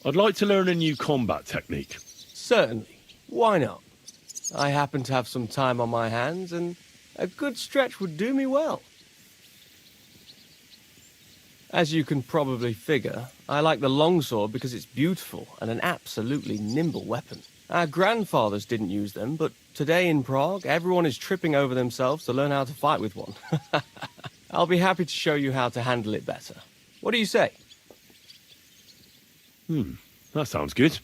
I'd like to learn a new combat technique. Certainly. Why not? I happen to have some time on my hands, and a good stretch would do me well. As you can probably figure, I like the longsword because it's beautiful and an absolutely nimble weapon. Our grandfathers didn't use them, but today in Prague, everyone is tripping over themselves to learn how to fight with one. I'll be happy to show you how to handle it better. What do you say? That sounds good.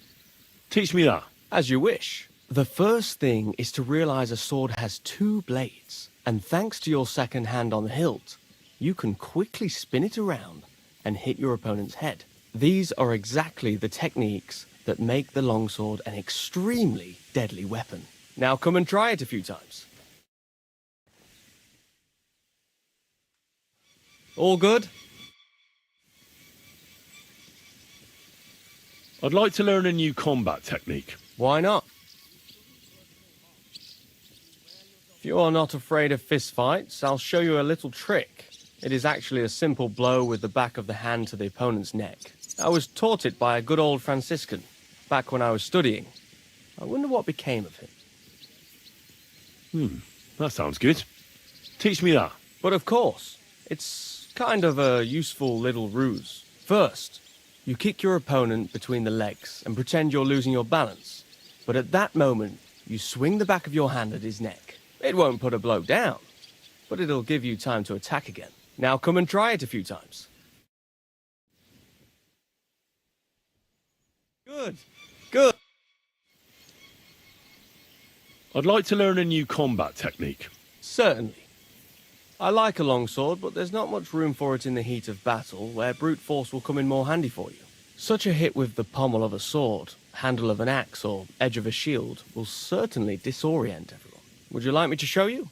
Teach me that. As you wish. The first thing is to realize a sword has two blades, and thanks to your second hand on the hilt, you can quickly spin it around and hit your opponent's head. These are exactly the techniques that make the longsword an extremely deadly weapon. Now come and try it a few times. All good? I'd like to learn a new combat technique. Why not? If you are not afraid of fistfights, I'll show you a little trick. It is actually a simple blow with the back of the hand to the opponent's neck. I was taught it by a good old Franciscan, back when I was studying. I wonder what became of him. That sounds good. Teach me that. But of course, it's kind of a useful little ruse. First, you kick your opponent between the legs and pretend you're losing your balance. But at that moment, you swing the back of your hand at his neck. It won't put a blow down, but it'll give you time to attack again. Now come and try it a few times. Good. Good. I'd like to learn a new combat technique. Certainly. I like a longsword, but there's not much room for it in the heat of battle, where brute force will come in more handy for you. Such a hit with the pommel of a sword, handle of an axe, or edge of a shield will certainly disorient everyone. Would you like me to show you?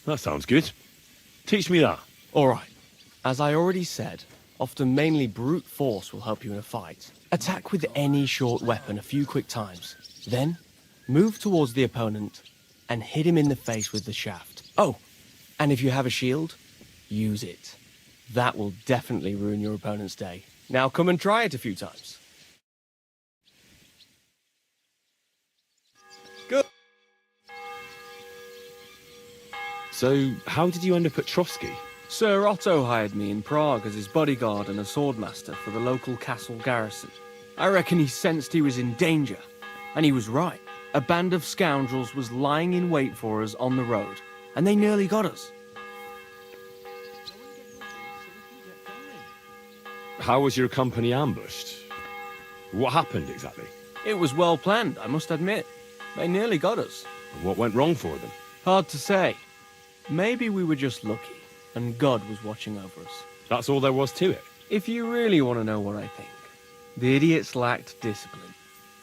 That sounds good. Teach me that. All right. As I already said, often mainly brute force will help you in a fight. Attack with any short weapon a few quick times. Then, move towards the opponent and hit him in the face with the shaft. Oh, and if you have a shield, use it. That will definitely ruin your opponent's day. Now come and try it a few times. Good. So, how did you end up at Trotsky? Sir Otto hired me in Prague as his bodyguard and a swordmaster for the local castle garrison. I reckon he sensed he was in danger, and he was right. A band of scoundrels was lying in wait for us on the road, and they nearly got us. How was your company ambushed? What happened exactly? It was well planned, I must admit. They nearly got us. And what went wrong for them? Hard to say. Maybe we were just lucky, and God was watching over us. That's all there was to it. If you really want to know what I think, the idiots lacked discipline.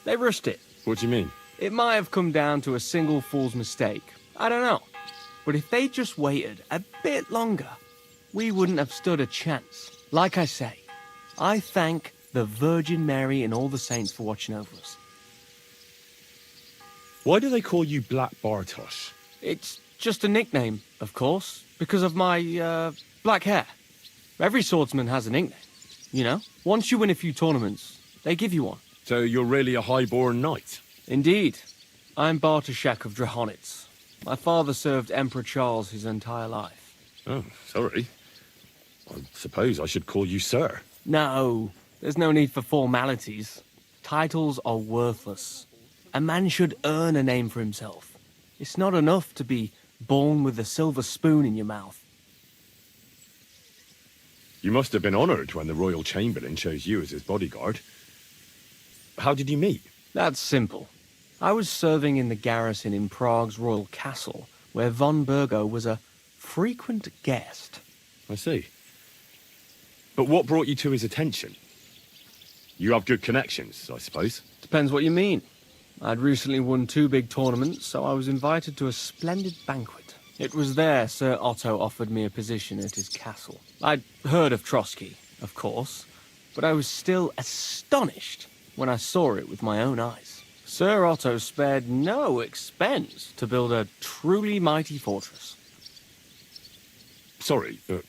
They rushed it. What do you mean? It might have come down to a single fool's mistake. I don't know. But if they just waited a bit longer, we wouldn't have stood a chance. Like I say, I thank the Virgin Mary and all the saints for watching over us. Why do they call you Black Bartosz? It's just a nickname, of course, because of my, black hair. Every swordsman has a nickname, you know? Once you win a few tournaments, they give you one. So you're really a high-born knight? Indeed. I'm Bartoszek of Drahonitz. My father served Emperor Charles his entire life. Oh, sorry. I suppose I should call you sir. No, there's no need for formalities. Titles are worthless. A man should earn a name for himself. It's not enough to be born with a silver spoon in your mouth. You must have been honoured when the royal chamberlain chose you as his bodyguard. How did you meet? That's simple. I was serving in the garrison in Prague's royal castle, where von Burgo was a frequent guest. I see. But what brought you to his attention? You have good connections, I suppose. Depends what you mean. I'd recently won 2 big tournaments, so I was invited to a splendid banquet. It was there Sir Otto offered me a position at his castle. I'd heard of Trotsky, of course, but I was still astonished when I saw it with my own eyes. Sir Otto spared no expense to build a truly mighty fortress. Sorry, but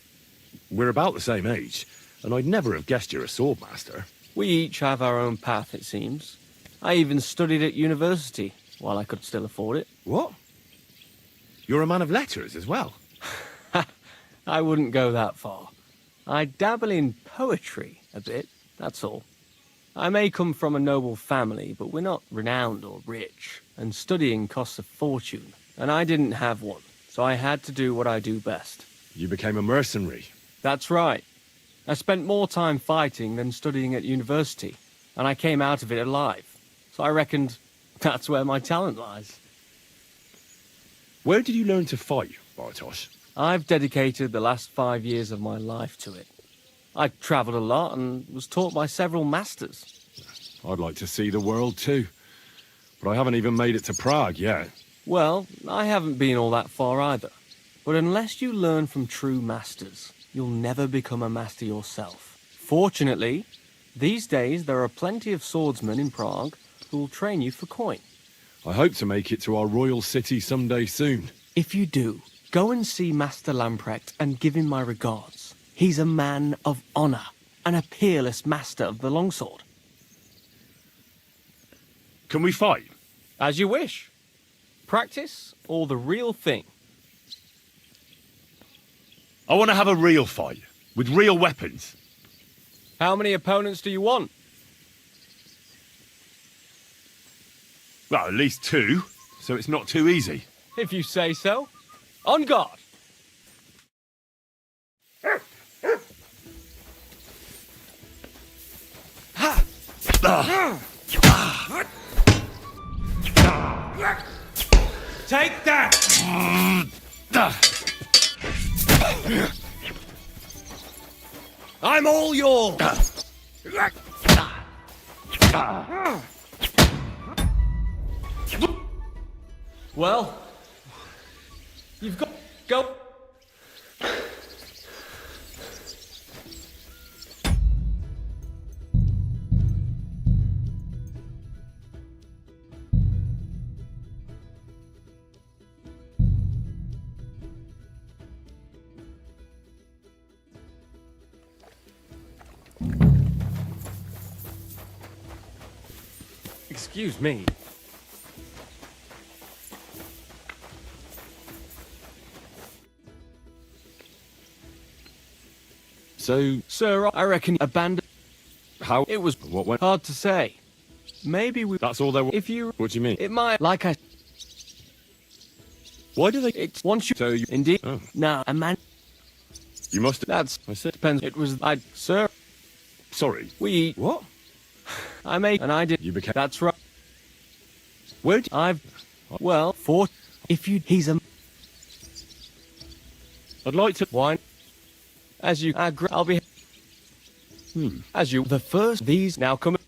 we're about the same age. And I'd never have guessed you're a swordmaster. We each have our own path, it seems. I even studied at university, while I could still afford it. What? You're a man of letters as well? I wouldn't go that far. I dabble in poetry a bit, that's all. I may come from a noble family, but we're not renowned or rich, and studying costs a fortune, and I didn't have one, so I had to do what I do best. You became a mercenary. That's right. I spent more time fighting than studying at university, and I came out of it alive, so I reckoned that's where my talent lies. Where did you learn to fight, Bartosz? I've dedicated the last 5 years of my life to it. I travelled a lot and was taught by several masters. I'd like to see the world too. But I haven't even made it to Prague yet. Well, I haven't been all that far either. But unless you learn from true masters, you'll never become a master yourself. Fortunately, these days there are plenty of swordsmen in Prague who'll train you for coin. I hope to make it to our royal city someday soon. If you do, go and see Master Lamprecht and give him my regards. He's a man of honour and a peerless master of the longsword. Can we fight? As you wish. Practice or the real thing? I want to have a real fight, with real weapons. How many opponents do you want? Well, at least 2, so it's not too easy. If you say so. On guard! Take that! I'm all yours! Well, you've got... Go! Excuse me. So, Sir, I reckon abandon... how... It was What went... hard to say. Maybe we... That's all there was... If you... What do you mean? It might... Like I... Why do they... It's once you... So you... Indeed. Oh. Now, a man... You must... That's... I said... Depends. It was... I... Sir, Sorry. we eat... What? I made... And I did... You became... That's right. Where did... I've... Well, for... If you... He's a... I'd like to... Wine. As you... I'll be... As you... The first... These... Now come...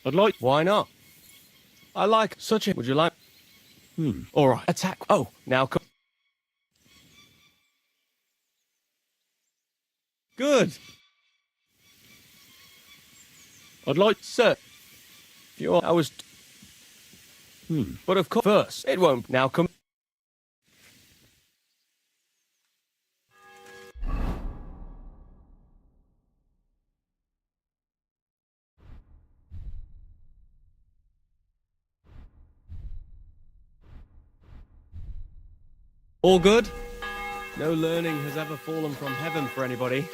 I'd like... Why not? I like such a... Would you like... All right. Attack. Oh, now come... Good. I'd like... Sir. You're... I was... But of course... First. It won't. Now come... All good? No learning has ever fallen from heaven for anybody.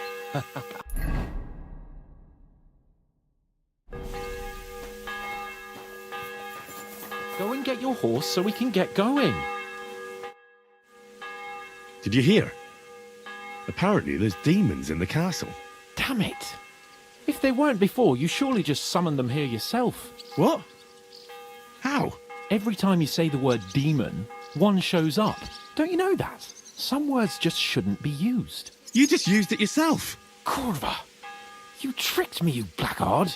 Go and get your horse so we can get going. Did you hear? Apparently there's demons in the castle. Damn it. If they weren't before, you surely just summoned them here yourself. What? How? Every time you say the word demon, one shows up. Don't you know that? Some words just shouldn't be used. You just used it yourself. Kurva! You tricked me, you blackguard!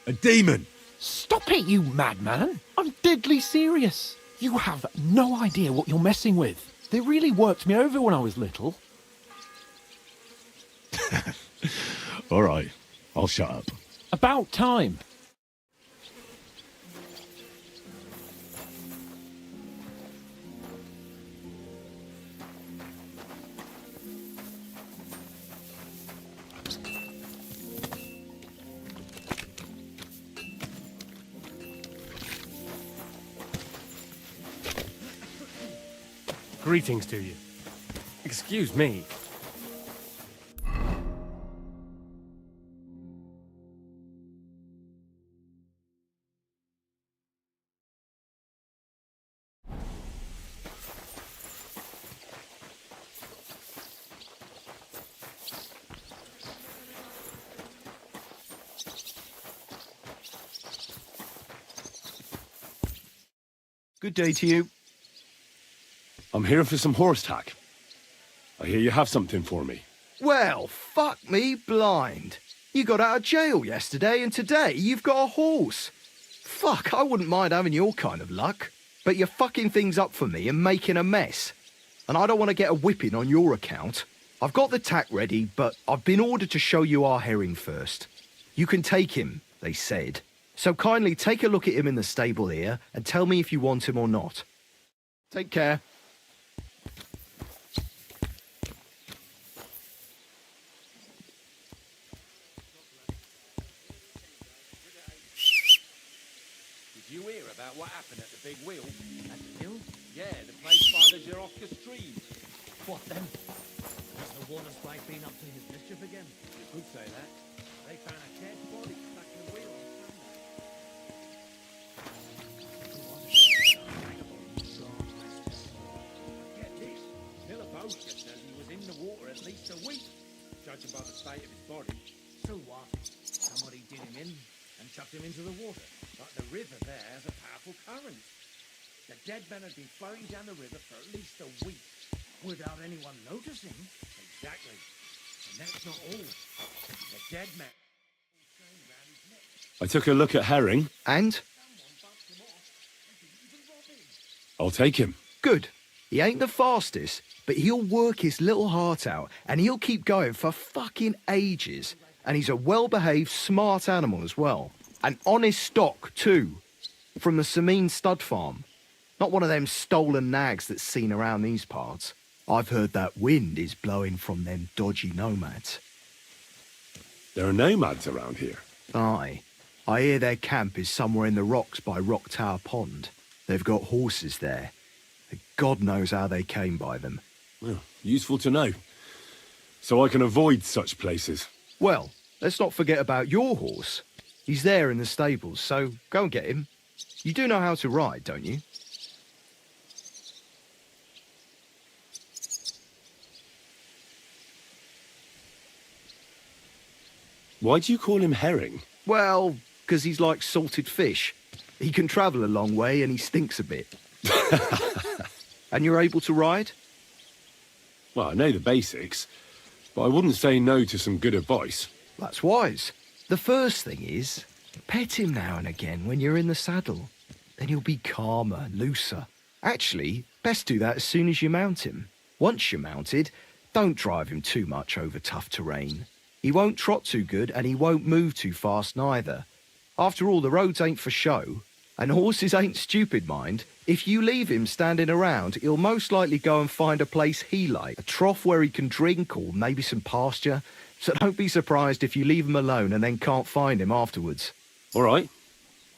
A demon. Stop it, you madman! I'm deadly serious. You have no idea what you're messing with. They really worked me over when I was little. All right. I'll shut up. Greetings to you. Excuse me. Good day to you. I'm here for some horse tack. I hear you have something for me. Well, fuck me blind. You got out of jail yesterday and today you've got a horse. Fuck, I wouldn't mind having your kind of luck. But you're fucking things up for me and making a mess. And I don't want to get a whipping on your account. I've got the tack ready, but I've been ordered to show you our herring first. You can take him, they said. So kindly take a look at him in the stable here and tell me if you want him or not. Take care. Did you hear about what happened at the big wheel? At the mill? Yeah, the place by the Jirofka stream. What then? Has the water's sprite been up to his mischief again? You could say that. They found a dead body stuck in the wheel on Sunday. Get this. Miller Bosker says he was in the water at least a week, judging by the state of his body. So what? Somebody did him in and chucked him into the water. But the river there has a powerful current. The dead man had been floating down the river for at least a week. Without anyone noticing? Exactly. And that's not all. The dead man... I took a look at Herring. And? I'll take him. Good. He ain't the fastest, but he'll work his little heart out and he'll keep going for fucking ages. And he's a well-behaved, smart animal as well. An honest stock, too. From the Sameen stud farm. Not one of them stolen nags that's seen around these parts. I've heard that wind is blowing from them dodgy nomads. There are nomads around here. Aye. I hear their camp is somewhere in the rocks by Rock Tower Pond. They've got horses there. God knows how they came by them. Well, useful to know. So I can avoid such places. Well, let's not forget about your horse. He's there in the stables, so go and get him. You do know how to ride, don't you? Why do you call him Herring? Well, because he's like salted fish. He can travel a long way and he stinks a bit. And you're able to ride? Well, I know the basics, but I wouldn't say no to some good advice. That's wise. The first thing is, pet him now and again when you're in the saddle. Then he'll be calmer, looser. Actually, best do that as soon as you mount him. Once you're mounted, don't drive him too much over tough terrain. He won't trot too good and he won't move too fast neither. After all, the roads ain't for show. And horses ain't stupid, mind. If you leave him standing around, he'll most likely go and find a place he likes. A trough where he can drink or maybe some pasture. So don't be surprised if you leave him alone and then can't find him afterwards. All right,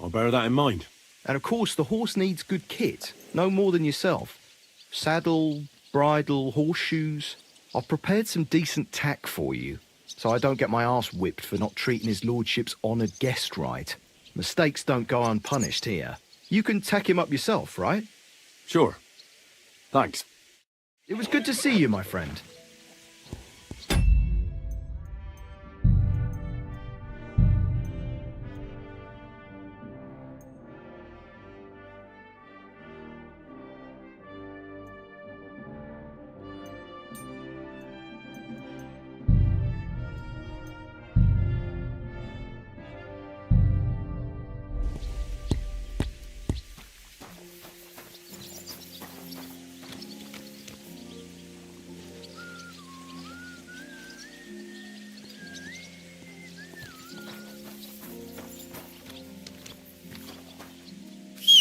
I'll bear that in mind. And of course, the horse needs good kit. No more than yourself. Saddle, bridle, horseshoes. I've prepared some decent tack for you, so I don't get my arse whipped for not treating his lordship's honoured guest right. Mistakes don't go unpunished here. You can tack him up yourself, right? Sure. Thanks. It was good to see you, my friend.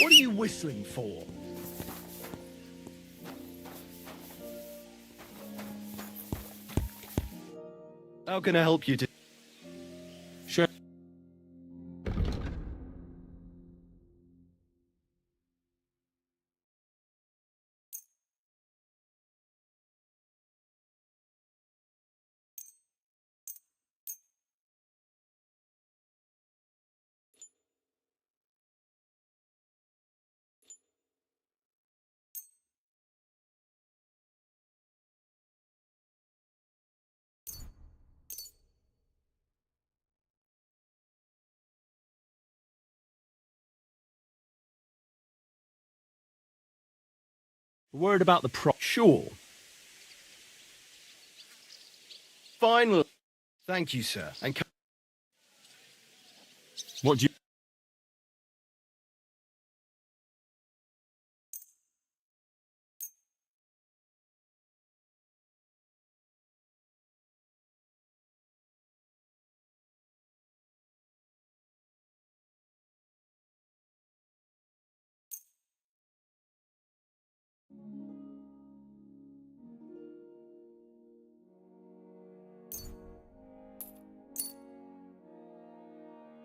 What are you whistling for? How can I help you today? A word about the pro... Sure. Finally. Thank you, sir. And What do you...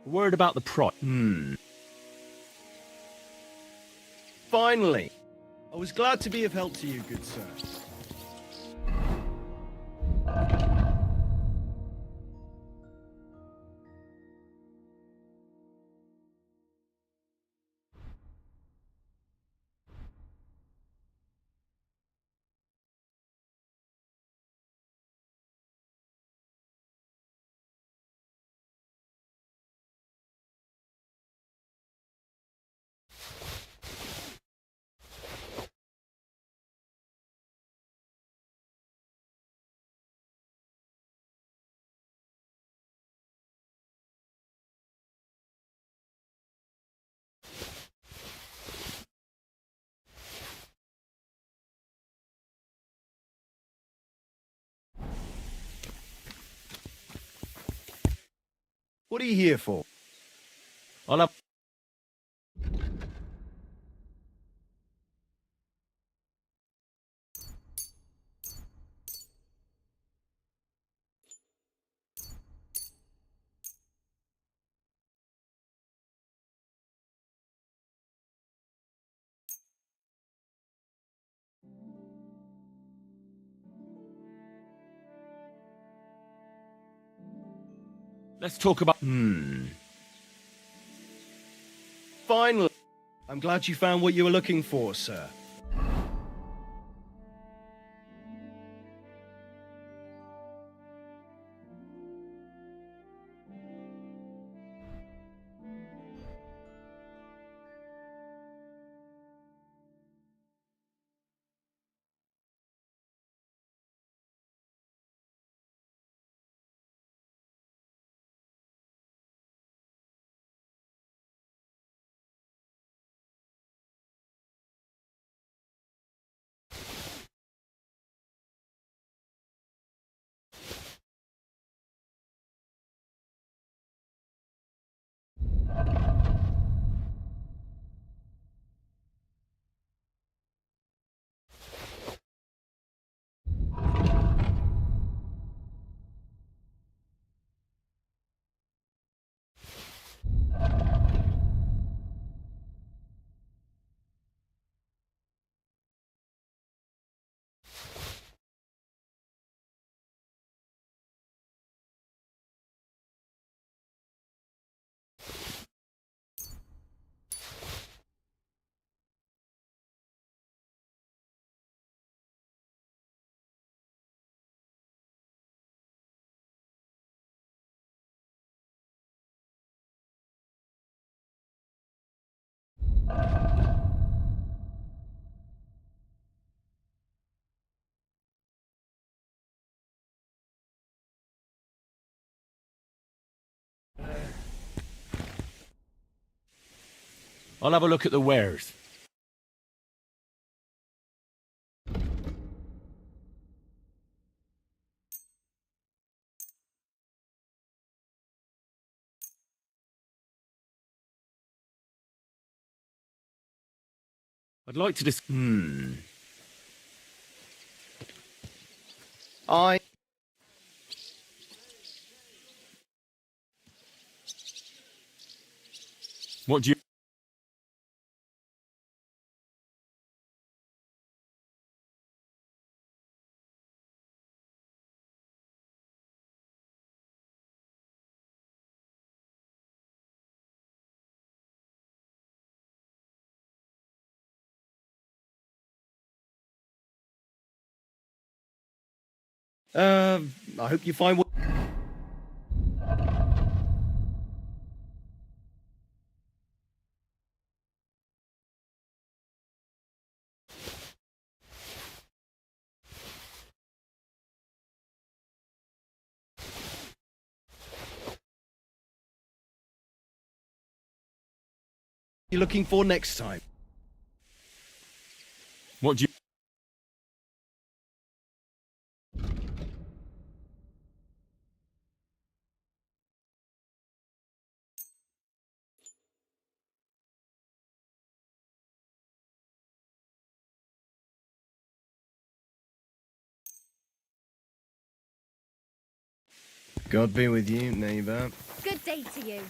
A word about the pro... finally. I was glad to be of help to you, good sir. What are you here for? I'll have... Let's talk about... Finally. I'm glad you found what you were looking for, sir. I'll have a look at the wares. I'd like to dis... I... What do you... I hope you find what... you're looking for next time. What do you... God be with you, neighbour. Good day to you.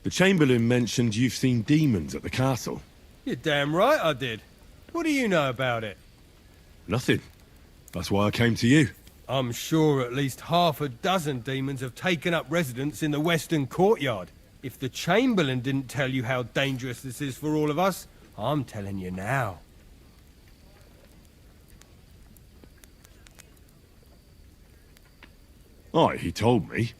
The Chamberlain mentioned you've seen demons at the castle. You're damn right I did. What do you know about it? Nothing. That's why I came to you. I'm sure at least half a dozen demons have taken up residence in the western courtyard. If the Chamberlain didn't tell you how dangerous this is for all of us, I'm telling you now. Aye, he told me.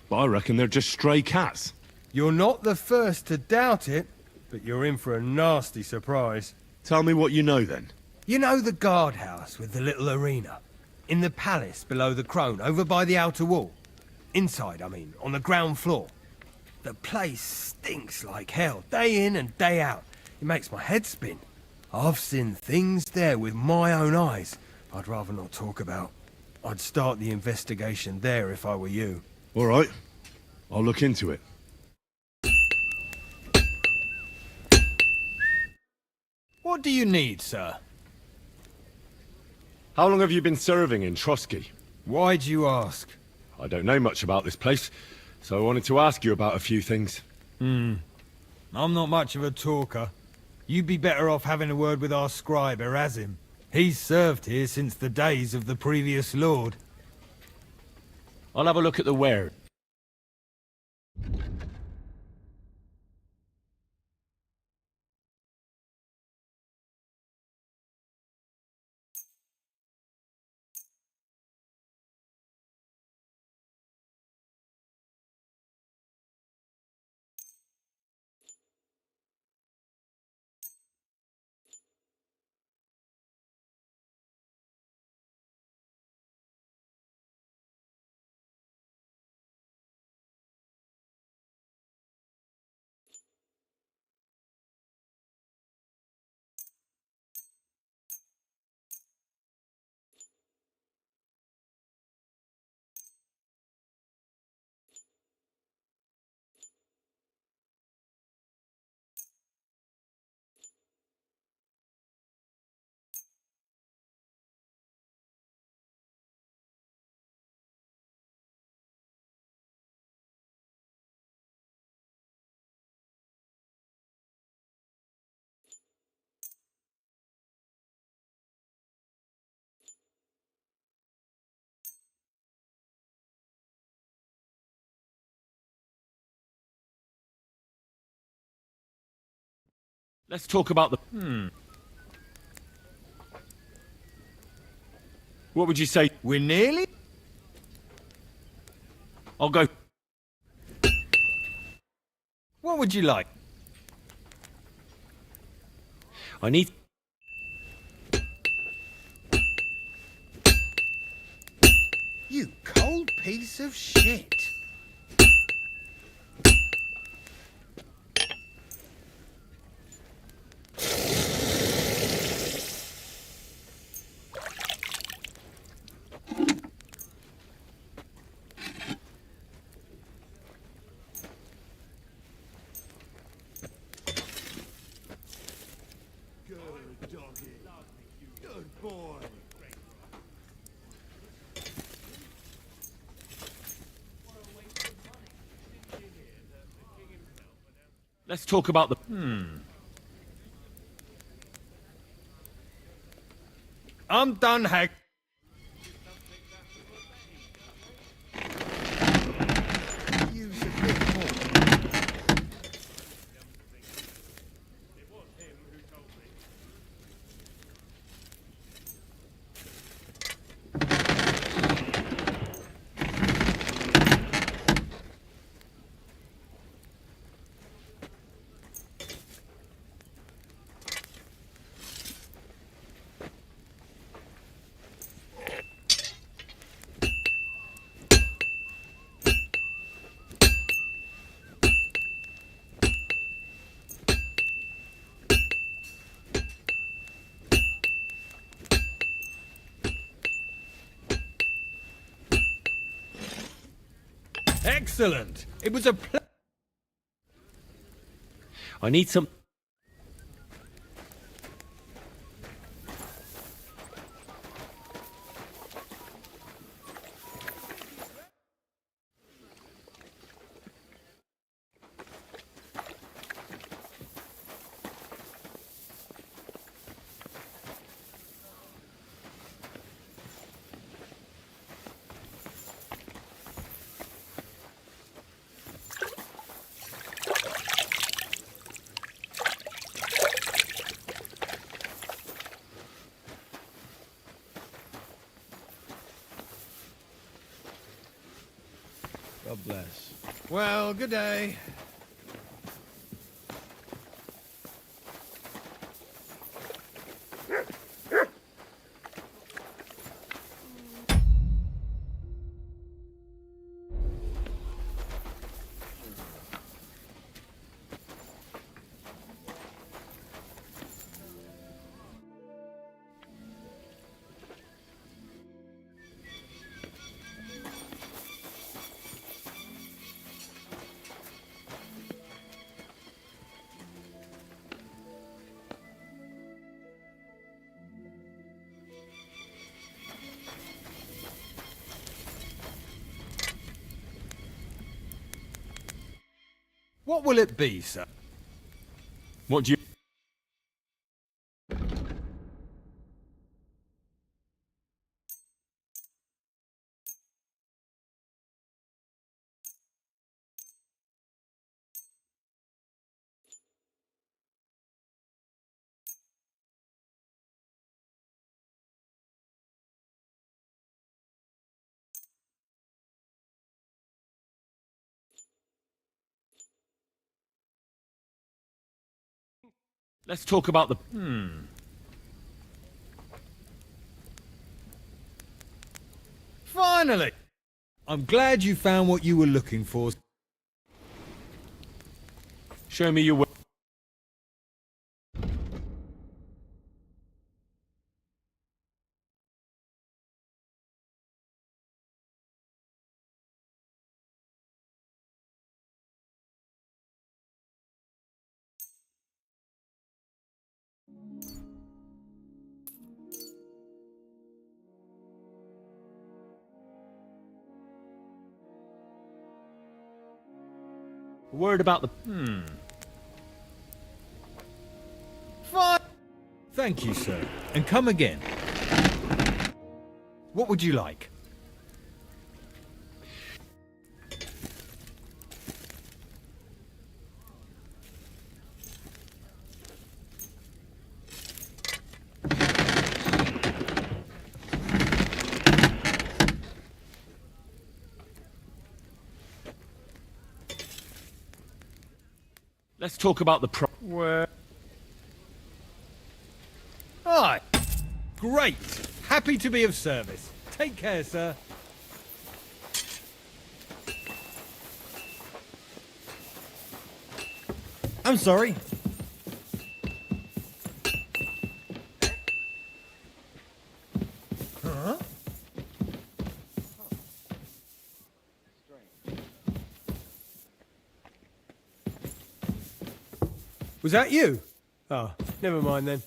But I reckon they're just stray cats. You're not the first to doubt it, but you're in for a nasty surprise. Tell me what you know then. You know the guardhouse with the little arena? In the palace below the Crone, over by the outer wall? Inside, I mean, on the ground floor. The place stinks like hell, day in and day out. It makes my head spin. I've seen things there with my own eyes I'd rather not talk about. I'd start the investigation there if I were you. All right. I'll look into it. What do you need, sir? How long have you been serving in Trotsky? Why'd you ask? I don't know much about this place, so I wanted to ask you about a few things. I'm not much of a talker. You'd be better off having a word with our scribe, Erasim. He's served here since the days of the previous lord. I'll have a look at the ware. Let's talk about the... What would you say? We're nearly... I'll go... What would you like? I need... Piece of shit. Let's talk about the... I'm done, Hag. Use a bit more. Excellent. It was a I need some... God bless. Well, good day. What will it be, sir? What do you... Let's talk about the... Finally! I'm glad you found what you were looking for. Show me your way. Word about the... Fine. Thank you, sir. And come again. What would you like? Let's talk about the... Where? Aye. Great. Happy to be of service. Take care, sir. I'm sorry. Huh? Was that you? Oh, never mind then.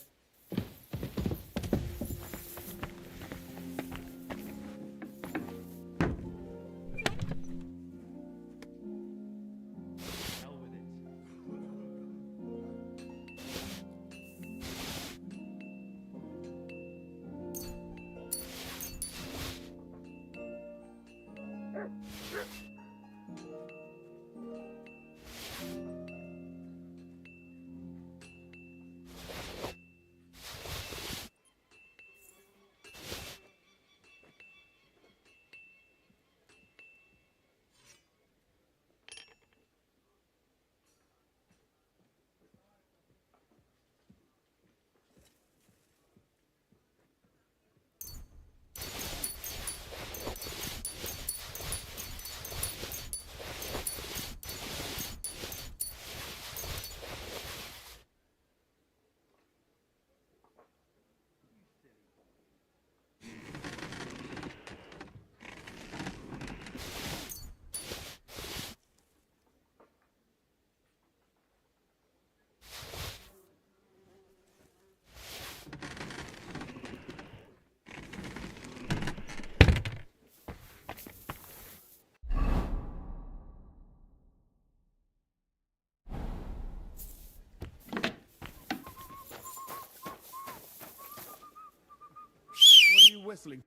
What are you whistling?